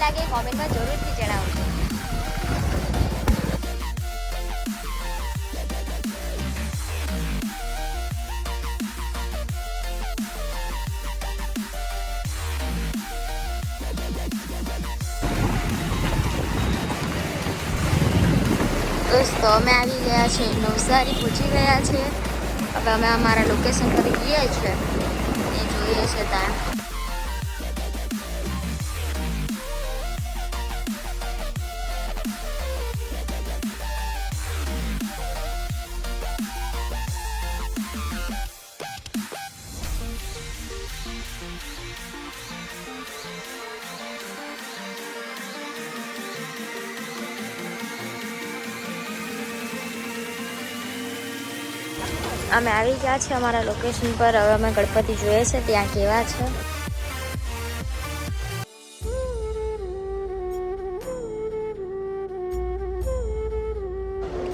લાગે કોમેન્ટમાં જરૂરથી જણાવજો. દોસ્તો અમે આવી ગયા છે નવસારી, પહોંચી ગયા છે. હવે અમે અમારા લોકેશન પર ગયા છે એ જોઈએ છે ત્યાં. અમે આવી ગયા છે અમારા લોકેશન પર. હવે અમે ગણપતિ જોઈએ છે ત્યાં કેવા છે.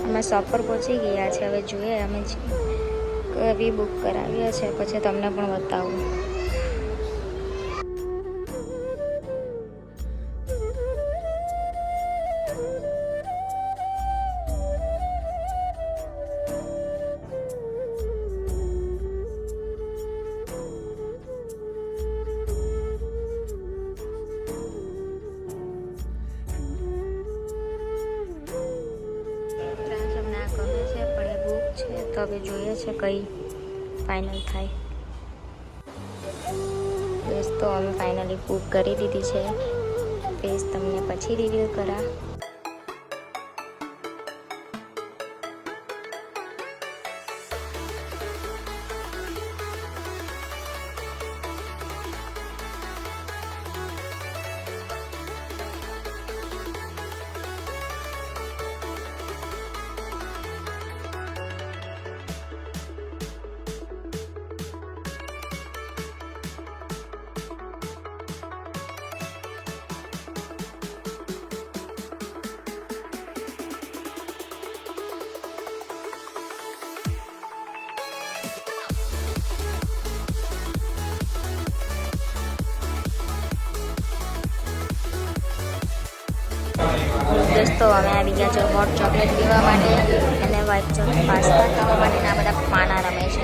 અમે શોપ પર પહોંચી ગયા છે. હવે જોઈએ અમે કવી બુક કરાવીએ છે, પછી તમને પણ બતાવું. તો હવે જોઈએ છે કઈ ફાઇનલ થાય. દોસ્તો અમે ફાઇનલી બુક કરી દીધી છે. પ્લીઝ તમને પછી રિવ્યૂ કરા. દોસ્તો અમે આવી ગયા છે હોટ ચોકલેટ પીવા માટે અને વ્હાઇટ ચોકલેટ પાસ્તા ખાવા માટે. આ બધા પાના રમે છે.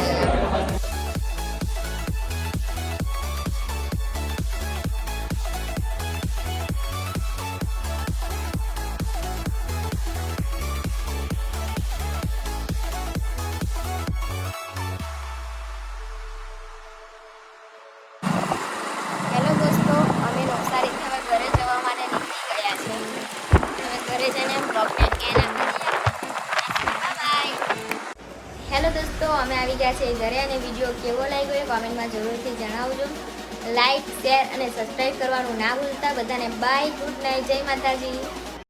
હેલો દોસ્તો, અમે નવસારીથી હવે ઘરે જવા માટે નીકળી ગયા છે. ઘરે જઈને બ્લોગને એન્ડ આપીએ. બાય. હેલો દોસ્તો, અમે આવી ગયા છે ઘરે અને વિડીયો કેવો લાગ્યો એ કોમેન્ટમાં જરૂરથી જણાવજો. લાઈક, શેર અને સબસ્ક્રાઈબ કરવાનું ના ભૂલતા. બધાને બાય, ગુડ નાઇટ, જય માતાજી.